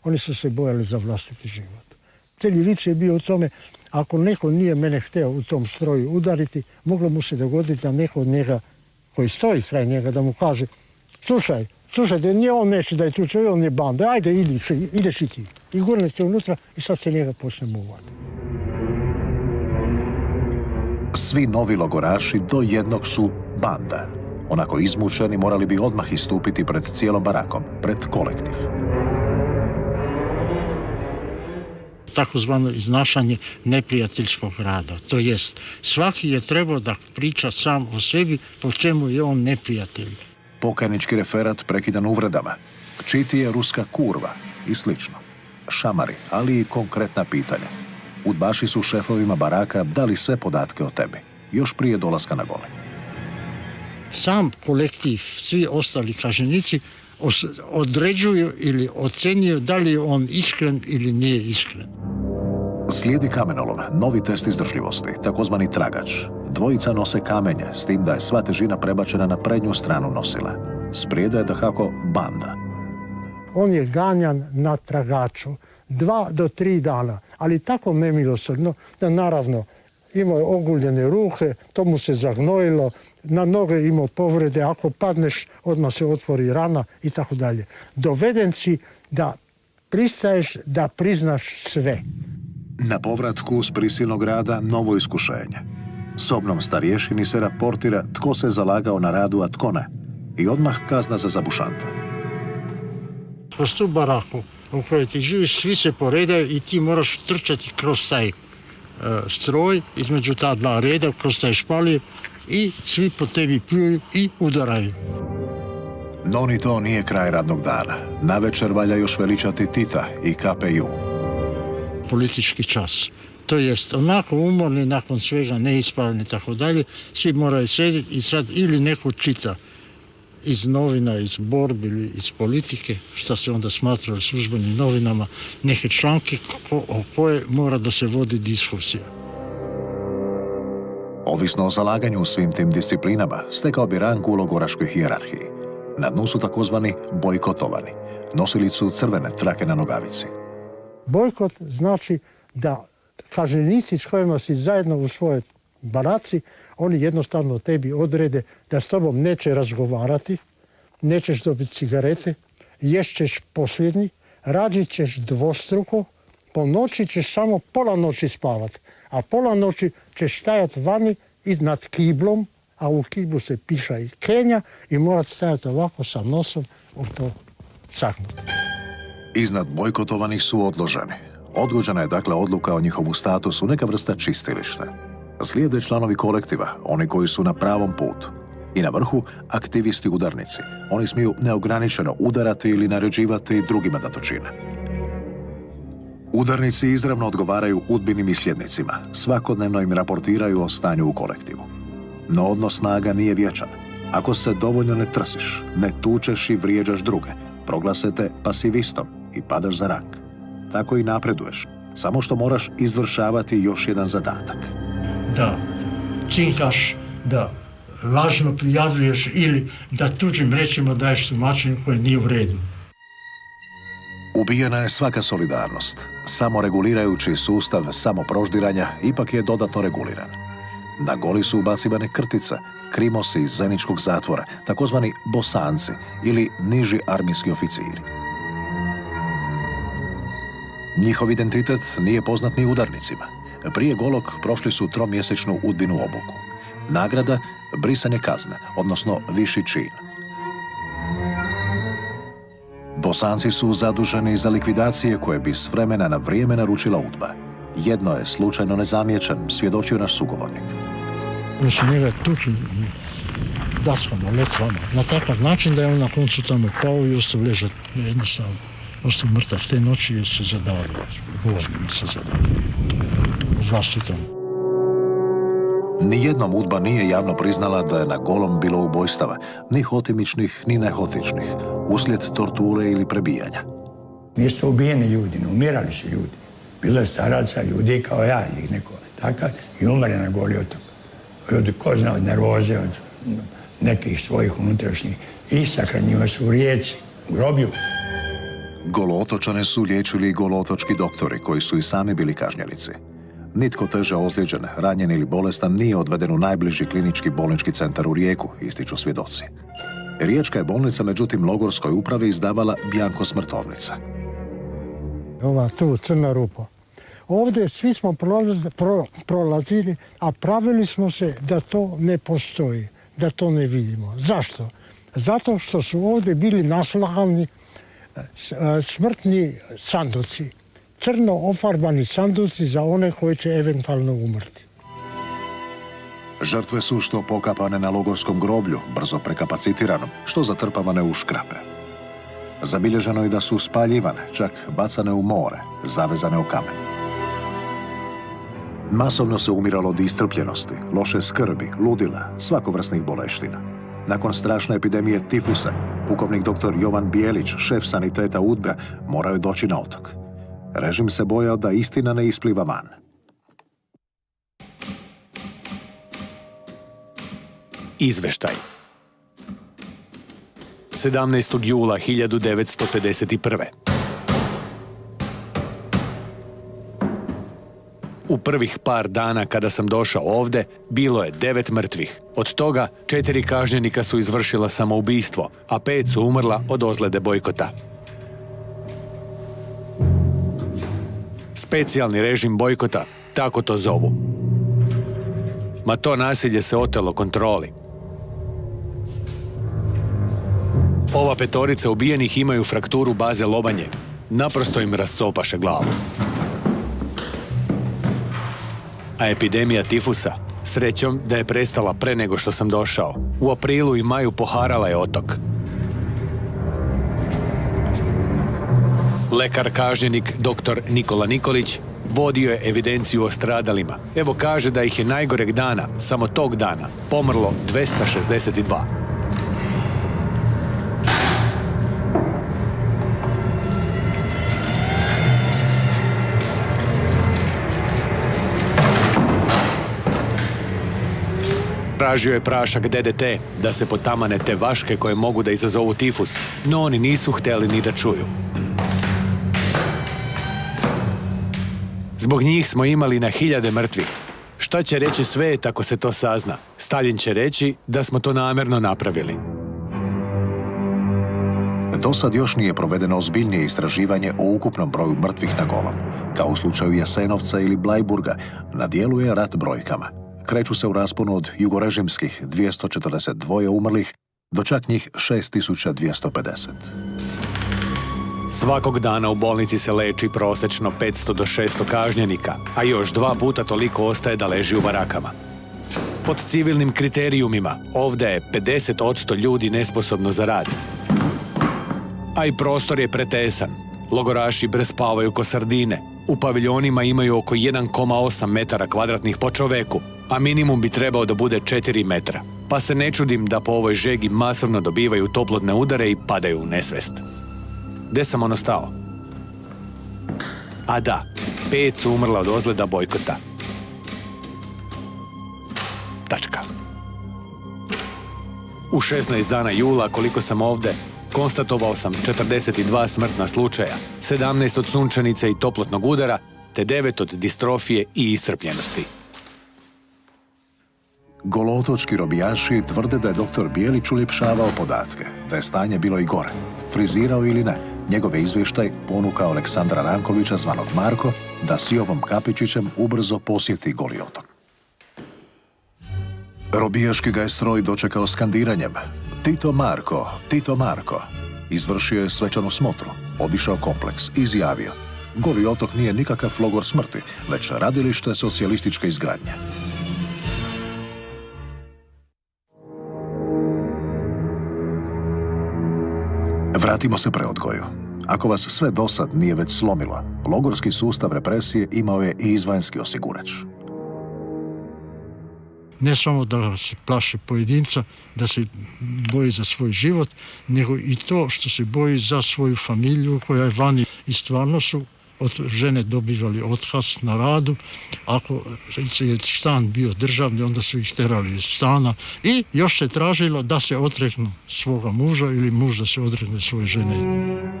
Oni su se bojali za vlastiti život. Cijeli vic je bio u tome, ako neko nije mene hteo u tom stroju udariti, moglo mu se dogoditi da neko od njega, koji stoji kraj njega, da mu kaže slušajte, nije on neće da je tu čovjek, on je banda, ajde ideš i ti. I gurnete unutra i sad se njega počne muvati. Svi novi logoraši do jednog su banda. Onako izmučeni morali bi odmah istupiti pred cijelom barakom, pred kolektiv. Takozvano iznašanje neprijateljskog rada. To jest, svaki je trebao da priča sam o sebi po čemu je on neprijatelj. Pokajnički referat prekidan uvredama. Čiti je ruska kurva i slično. Šamari, ali i konkretna pitanja. Udbaši su šefovima baraka dali sve podatke o tebi, još prije dolaska na Goli. Sam kolektiv, svi ostali kažnjenici određuju ili ocenjuju da li je on iskren ili nije iskren. Slijedi kamenolom, novi test izdržljivosti, takozvani tragač. Dvojica nose kamenje, s tim da je sva težina prebačena na prednju stranu nosila. Sprijeda je dakako banda. On je ganjan na tragaču 2 do 3 dana, ali tako nemilosrdno da naravno imao je oguljene ruke, to mu se zagnojilo, na noge imao povrede, ako padneš odmah se otvori rana i tako dalje. Doveden si da pristaješ da priznaš sve. Na povratku s prisilnog rada novo iskušenje. Sobnom starješini se raportira tko se zalagao na radu, a tko ne. I odmah kazna za zabušante. Kroz tu baraku u kojoj ti živiš, svi se poredaju i ti moraš trčati kroz taj stroj, između ta dva reda, kroz taj špalir i svi po tebi pljuju i udaraju. No ni to nije kraj radnog dana. Navečer valja još veličati Tita i KPJ. Politički čas. To jest onako umorni, nakon svega neispravni i tako dalje, svi moraju sjediti i sad ili neko čita iz novina, iz borbi ili iz politike, što se onda smatralo službenim novinama, neke članke o koje mora da se vodi diskusija. Ovisno o zalaganju u svim tim disciplinama, stekao bi rang u logoraškoj hijerarhiji. Na dnu su takozvani bojkotovani. Nosili su crvene trake na nogavici. Bojkot znači da kažnjenici s kojima si zajedno u svojoj baraci, oni jednostavno tebi odrede da s tobom neće razgovarati, nećeš dobiti cigarete, ješćeš posljednji, radit ćeš dvostruko, po noći ćeš samo pola noći spavat, a pola noći ćeš stajati vani iznad kiblom, a u kiblu se piša i Kenja i morat stajati ovako sa nosom u to sagnuti. Iznad bojkotovanih su odloženi. Odgođena je dakle odluka o njihovu statusu, neka vrsta čistilišta. Slijede članovi kolektiva, oni koji su na pravom putu. I na vrhu aktivisti udarnici. Oni smiju neograničeno udarati ili naređivati drugima da to čine. Udarnici izravno odgovaraju udbinim sljednicima. Svakodnevno im raportiraju o stanju u kolektivu. No odnos snaga nije vječan. Ako se dovoljno ne trsiš, ne tučeš i vrijeđaš druge, proglase te pasivistom i padaš za rang. Tako i napreduješ, samo što moraš izvršavati još jedan zadatak. Da cinkaš, da lažno prijavljuješ ili da tuđim rečima daješ tumačenje koje nije u redu. Ubijena je svaka solidarnost. Samoregulirajući sustav samoproždiranja ipak je dodatno reguliran. Na goli su ubacivane krtice, krimosi iz zeničkog zatvora, takozvani bosanci ili niži armijski oficiri. Njihov identitet nije poznat ni udarnicima. Prije golog prošli su tromjesečnu udbinu obuku. Nagrada, brisanje kazne, odnosno viši čin. Bosanci su zaduženi za likvidacije koje bi s vremena na vrijeme naručila udba. Jedno je slučajno nezamijećen, svjedočio naš sugovornik. Mislim, njega tuči daskama, letvama, na takav način da je on na koncu tamo pao i ostao ležati jednostavno. Ostao mrtav te noći jer se zadavio. Govorima se zadavio. U vlastitom. Nijednom udba nije javno priznala da je na golom bilo ubojstava, ni hotimičnih, ni nehotičnih, uslijed torture ili prebijanja. Nisu ubijeni ljudi, ne umirali su ljudi. Bilo je staraca, ljudi kao ja, ih neko takav, i umre na Goli otok. Ljudi ko zna od nervoze, od nekih svojih unutrašnjih, i sahranjiva su u Rijeci, u grobju. Golootočane su liječili golootočki doktori koji su i sami bili kažnjenici. Nitko teže ozlijeđen, ranjen ili bolestan nije odveden u najbliži klinički bolnički centar u Rijeku, ističu svjedoci. Riječka je bolnica, međutim, logorskoj upravi izdavala bjanko smrtovnice. Ova tu crna rupa. Ovdje svi smo prolazili, a pravili smo se da to ne postoji, da to ne vidimo. Zašto? Zato što su ovdje bili naslagani smrtni sanduci. Crno ofarbani sanduci za one koji će eventualno umrti. Žrtve su što pokapane na logorskom groblju, brzo prekapacitiranom, što zatrpavane u škrape. Zabilježeno je da su spaljivane, čak bacane u more, zavezane u kamen. Masovno se umiralo od iscrpljenosti, loše skrbi, ludila, svakovrsnih boleština. Nakon strašne epidemije tifusa, pukovnik dr. Jovan Bijelić, šef saniteta UDBA, morao je doći na otok. Režim se bojao da istina ne ispliva van. Izveštaj. 17. jula 1951. U prvih par dana kada sam došao ovde, bilo je 9 mrtvih. Od toga 4 kažnjenika su izvršila samoubistvo, a 5 su umrla od ozljede bojkota. Specijalni režim bojkota, tako to zovu. Ma to nasilje se otelo kontroli. Ova 5 ubijenih imaju frakturu baze lobanje. Naprosto im rascopaše glavu. A epidemija tifusa, srećom da je prestala pre nego što sam došao. U aprilu i maju poharala je otok. Lekar kažnjenik dr. Nikola Nikolić vodio je evidenciju o stradalima. Evo kaže da ih je najgoreg dana, samo tog dana, pomrlo 262. Tražio je prašak DDT da se potamane te vaške koje mogu da izazovu tifus, no oni nisu htjeli ni da čuju. Zbog njih smo imali na 1000 mrtvih. Šta će reći svet ako se to sazna? Stalin će reći da smo to namjerno napravili. Do sad još nije provedeno ozbiljnije istraživanje o ukupnom broju mrtvih na golom. Kao u slučaju Jasenovca ili Blajburga, na dijelu je rat brojkama. Kreću se u rasponu od jugorežimskih 242 umrlih do čak njih 6250. Svakog dana u bolnici se leči prosječno 500 do 600 kažnjenika, a još 2 puta toliko ostaje da leži u barakama. Pod civilnim kriterijumima ovdje je 50% ljudi nesposobno za rad. A i prostor je pretesan. Logoraši prespavaju ko sardine. U paviljonima imaju oko 1,8 metara kvadratnih po čoveku, a minimum bi trebao da bude 4 metra. Pa se ne čudim da po ovoj žegi masovno dobivaju toplotne udare i padaju u nesvest. Gde sam ono stao? A da, 5 su umrla od ozljeda bojkota. Tačka. U 16 dana jula, koliko sam ovde, konstatovao sam 42 smrtna slučaja, 17 od sunčanice i toplotnog udara, te 9 od distrofije i iscrpljenosti. Golootočki robijaši tvrde da je doktor Bijelić uljepšavao podatke, da je stanje bilo i gore. Frizirao ili ne, njegov je izvještaj ponukao Aleksandra Rankovića, zvanog Marko, da s Jovom Kapičićem ubrzo posjeti Goli otok. Robijaški ga je stroj dočekao skandiranjem. Tito Marko, Tito Marko. Izvršio je svečanu smotru, obišao kompleks, izjavio: Goli otok nije nikakav logor smrti, već radilište socijalističke izgradnje. Vratimo se preodgoju. Ako vas sve dosad nije već slomilo, logorski sustav represije imao je i izvanjski osigurač. Ne samo da se plaši pojedinca, da se boji za svoj život, nego i to što se boji za svoju familiju koja je vani. I stvarno su od žene dobivali otkaz na radu. Ako je stan bio državni, onda su ih terali iz stana. I još se tražilo da se odreknu svoga muža ili muž da se odrekne svoje žene.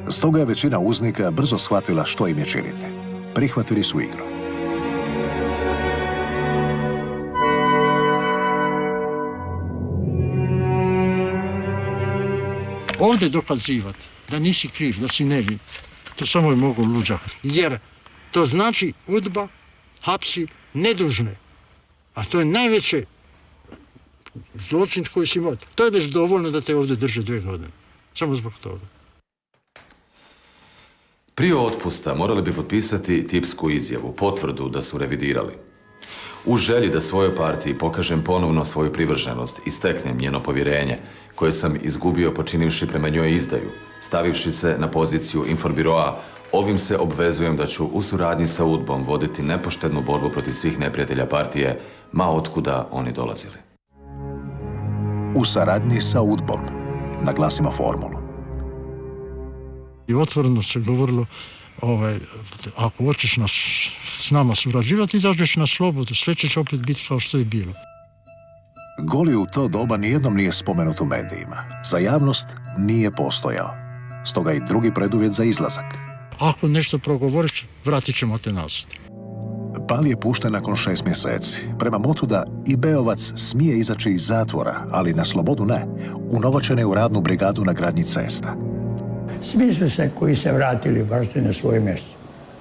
Stoga je većina uznika brzo shvatila što im je činiti. Prihvatili su igru. Ovdje dokazivati da nisi kriv, da si nevin, to samo je mogu luđak. Jer to znači UDBA hapsi nedužne. A to je najveće zločin koji si imao. To je već dovoljno da te ovdje drže 2 godine. Samo zbog toga. Prije otpusta morali bi potpisati tipsku izjavu, potvrdu da su revidirali. U želji da svojoj partiji pokažem ponovno svoju privrženost i steknem njeno povjerenje, koje sam izgubio počinivši prema njoj izdaju, stavivši se na poziciju informbiroa, ovim se obvezujem da ću u suradnji sa UDBom voditi nepoštednu borbu protiv svih neprijatelja partije, ma otkuda oni dolazili. U saradnji sa UDBom. Naglasimo formulu. I otvoreno se govorilo, ako hoćeš s nama surađivati, izađeš na slobodu, sve će opet biti kao što je bilo. Goli u to doba nijednom nije spomenut u medijima. Za javnost nije postojao. Stoga i drugi preduvjet za izlazak. Ako nešto progovoriš, vratit ćemo te nazad. Pal je pušten nakon 6 mjeseci. Prema motu da i Beovac smije izaći iz zatvora, ali na slobodu ne. Unovačen je u radnu brigadu na gradnji cesta. Svi su se koji se vratili vraćaju na svoje mjesto.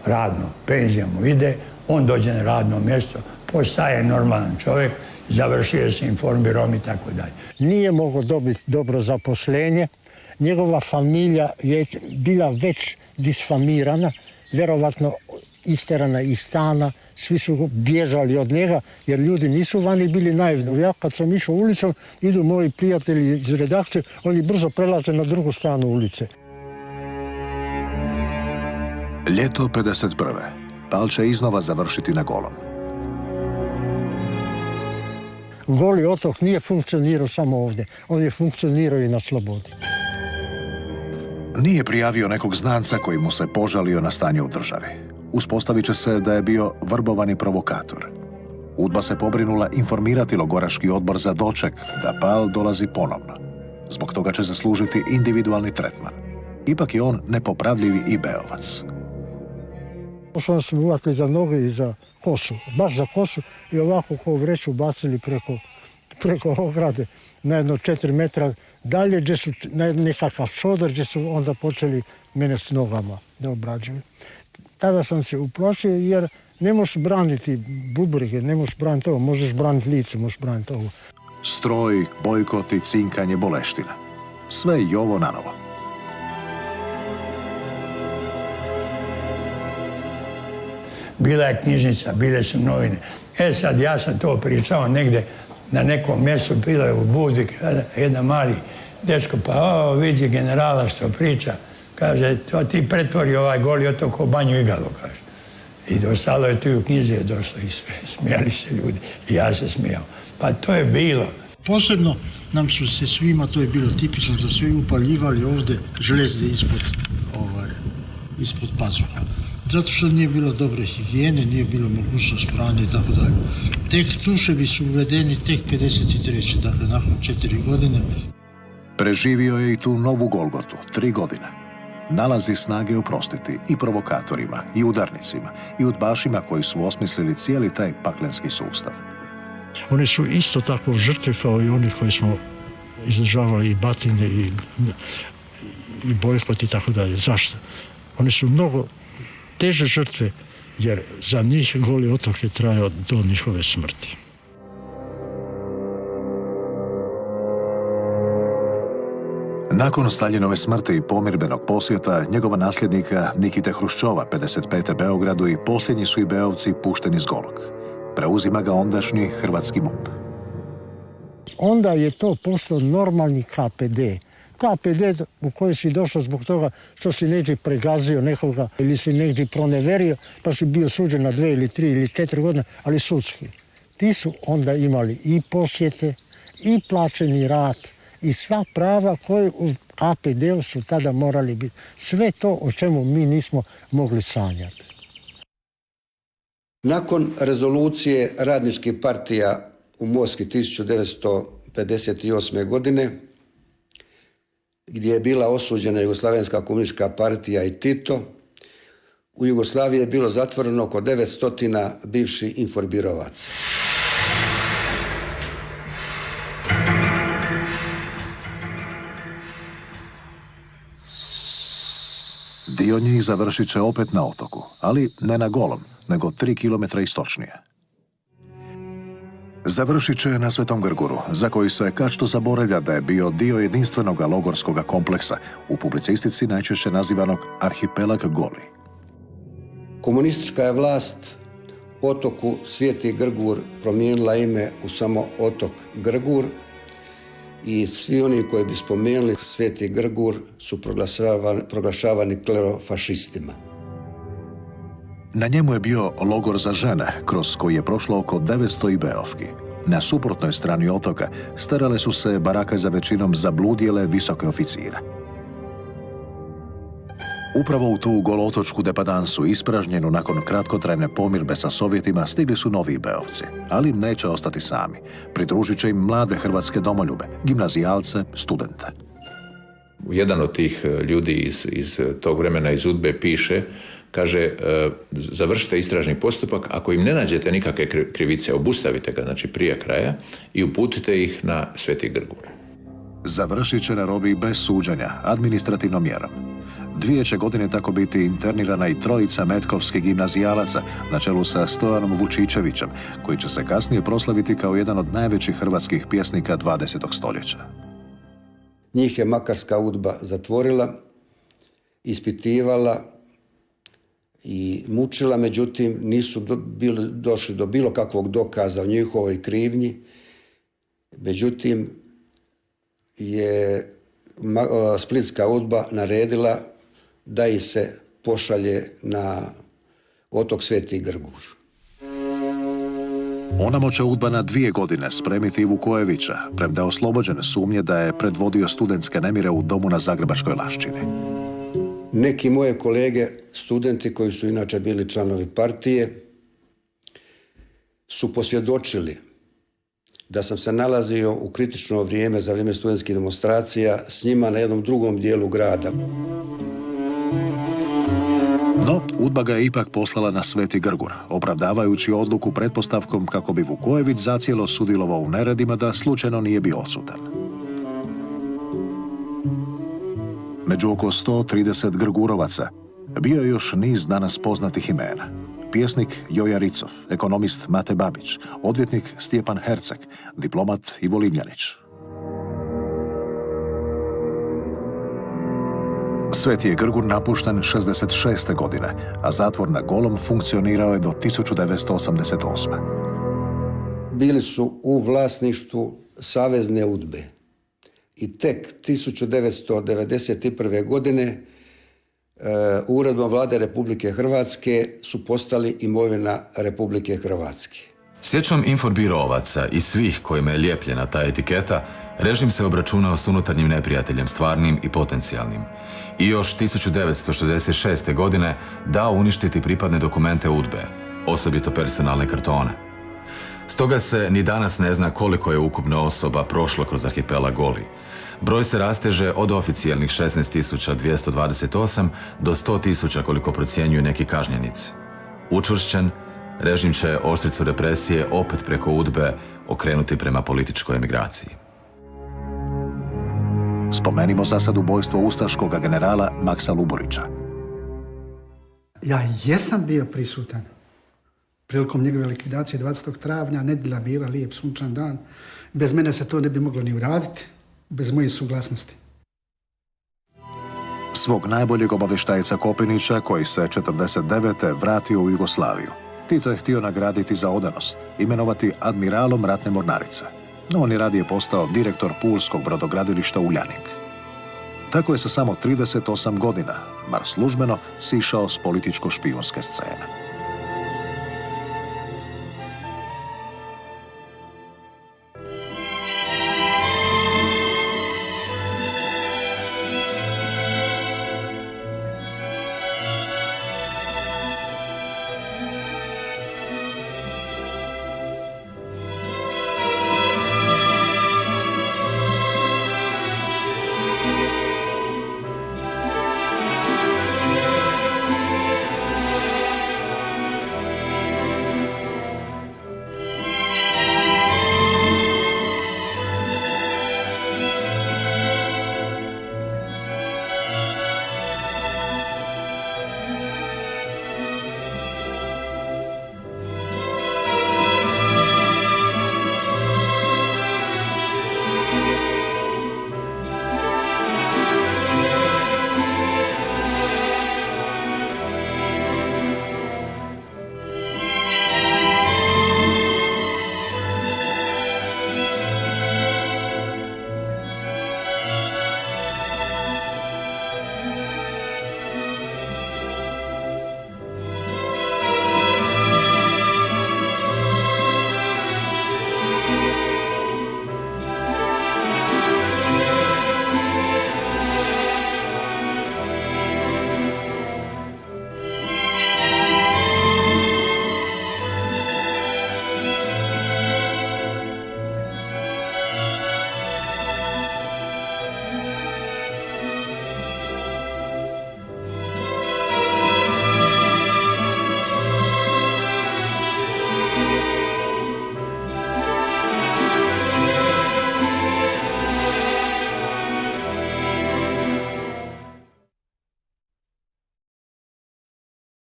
Radno, penzija mu ide, on dođe na radno mjesto, postaje normalan čovjek, završio se informbirom i tako dalje. Nije mogao dobiti dobro zaposlenje, njegova familija je bila već disfamirana, vjerovatno isterana iz stana, svi su bježali od njega, jer ljudi nisu vani bili naivni. Ja kad sam išao ulicom, idu moji prijatelji iz redakcije, oni brzo prelaze na drugu stranu ulice. Ljeto 51. Pal će iznova završiti na Golom. Goli otok nije funkcionirao samo ovdje, on je funkcionirao i na slobodi. Nije prijavio nekog znanca koji mu se požalio na stanje u državi. Uspostavit će se da je bio vrbovani provokator. UDBA se pobrinula informirati logoraški odbor za doček da Pal dolazi ponovno. Zbog toga će zaslužiti individualni tretman. Ipak je on nepopravljivi i Beovac. Pošto smo uvatili za noge i za kosu, baš za kosu, i ovako kao vreću bacili preko ograde na jedno 4 metra dalje, gdje su nekakav šodar, gdje su onda počeli mene s nogama da obrađuju. Tada sam se uplašio jer ne možeš braniti bubrege, ne možeš braniti ovo, možeš braniti lice, možeš braniti ovo. Stroj, bojkot i cinkanje boleština. Sve i ovo nanovo. bila je knjižnica, bile su novine. Sad ja sam to pričao negdje na nekom mjestu, bila je u Budvi, jedan mali dečko, pa vidi generala što priča, kaže, to ti pretvori ovaj Goli otok u Banju Igalu, kaže. I ostalo je tu u knjizi je došlo i sve, smijali se ljudi. I ja se smijao. Pa to je bilo. Posebno nam su se svima, to je bilo tipično za sve, upaljivali ovdje železde ispod pazuha. Zato što nije bilo dobre higijene, nije bilo mogućnost pranja i tako dalje. Tek tuševi su uvedeni tek 53. Dakle, nakon 4 godine. Preživio je i tu novu Golgotu, 3 godine. Nalazi snage oprostiti i provokatorima, i udarnicima, i udbašima koji su osmislili cijeli taj paklenski sustav. Oni su isto tako žrtve kao i oni koji smo izdržavali i batine i bojkot i tako dalje. Zašto? Oni su mnogo teže žrtve, jer za njih Goli otok je trajao do njihove smrti. Nakon Staljinove smrti i pomirbenog posjeta, njegova nasljednika Nikite Hruščova, 55. Beogradu, i posljednji su i Beovci pušteni s Golog. Preuzima ga ondašnji hrvatski MUP. Onda je to postao normalni KPD. KPD u koji si došao zbog toga što si negdje pregazio nekoga ili si negdje proneverio, pa si bio suđen na 2 ili 3 ili 4 godine, ali sudski. Ti su onda imali i posjete, i plaćeni rad, i sva prava koje u KPD-u su tada morali biti. Sve to o čemu mi nismo mogli sanjati. Nakon rezolucije radničkih partija u Moskvi 1958. godine, gdje je bila osuđena Jugoslavenska komunistička partija i Tito, u Jugoslaviji je bilo zatvoreno oko 900 bivših informirovaca. Dio njih završit će opet na otoku, ali ne na Golom, nego 3 kilometra istočnije. Završit će na Svetom Grguru, za koji se kad što zaboravlja da je bio dio jedinstvenog logorskog kompleksa, u publicistici najčešće nazivanog Arhipelag Goli. Komunistička je vlast otoku Sveti Grgur promijenila ime u samo otok Grgur i svi oni koji bi spomenuli Sveti Grgur su proglašavani klerofašistima. Na njemu je bio logor za žene, kroz koji je prošlo oko 900 Ibeovki. Na suprotnoj strani otoka starale su se barake za većinom zabludjele visoke oficire. Upravo u tu golotočku depadansu, ispražnjenu nakon kratkotrajne pomirbe sa Sovjetima, stigli su novi Ibeovci, ali neće ostati sami. Pridružit će im mlade hrvatske domoljube, gimnazijalce, studente. Jedan od tih ljudi iz tog vremena iz UDBE piše, kaže, završite istražni postupak, ako im ne nađete nikakve krivice, obustavite ga, znači prije kraja, i uputite ih na Sveti Grgur. Završit će na robiji bez suđenja, administrativnom mjerom. 2 će godine tako biti internirana i 3 metkovskih gimnazijalaca na čelu sa Stojanom Vučićevićem, koji će se kasnije proslaviti kao jedan od najvećih hrvatskih pjesnika 20. stoljeća. Njih je makarska UDBA zatvorila, ispitivala i mučila, međutim nisu došli do bilo kakvog dokaza o njihovoj krivnji. Međutim, je splitska UDBA naredila da ih se pošalje na otok Sveti Grgur. Onamo će UDBA na 2 godine spremiti i Vukojevića, premda je oslobođen sumnje da je predvodio studentske nemire u domu na Zagrebačkoj Laščini. Neki moje kolege, studenti koji su inače bili članovi partije, su posvjedočili da sam se nalazio u kritično vrijeme za vrijeme studentskih demonstracija s njima na jednom drugom dijelu grada. No, UDBA ga je ipak poslala na Sveti Grgur, opravdavajući odluku pretpostavkom kako bi Vukojević zacijelo sudjelovao u neredima da slučajno nije bio odsutan. Među oko 130 Grgurovaca bio je još niz danas poznatih imena. Pjesnik Joja Ricov, ekonomist Mate Babić, odvjetnik Stjepan Herceg, diplomat Ivo Limljanić. Sveti je Grgur napušten 66. godine, a zatvor na Golom funkcionirao je do 1988. Bili su u vlasništvu Savezne UDBE i tek 1991. godine uredbom Vlade Republike Hrvatske su postali imovina Republike Hrvatske. Sjećom inforbirovaca i svih kojima je lijepljena ta etiketa, režim se obračunao s unutarnjim neprijateljem, stvarnim i potencijalnim. I još 1966. godine dao uništiti pripadne dokumente UDBE, osobito personalne kartone. Stoga se ni danas ne zna koliko je ukupno osoba prošlo kroz arhipelag Goli. Broj se rasteže od oficijelnih 16.228 do 100.000 koliko procjenjuju neki kažnjenici. Učvršćen, režim će oštricu represije opet preko UDBE okrenuti prema političkoj emigraciji. Spomenimo za sad ubojstvo ustaškog generala Maksa Luborića. Ja jesam bio prisutan prilikom njegove likvidacije 20. travnja, nedjelja bila, lijep sunčan dan. Bez mene se to ne bi moglo ni uraditi, bez moje suglasnosti. Svog najboljeg obavještajca Kopinića, koji se 1949. vratio u Jugoslaviju, Tito je htio nagraditi za odanost, imenovati admiralom ratne mornarice. No on je radije postao direktor pulskog brodogradilišta Uljanik. Tako je sa samo 38 godina, bar službeno, sišao s političko-špijunske scene.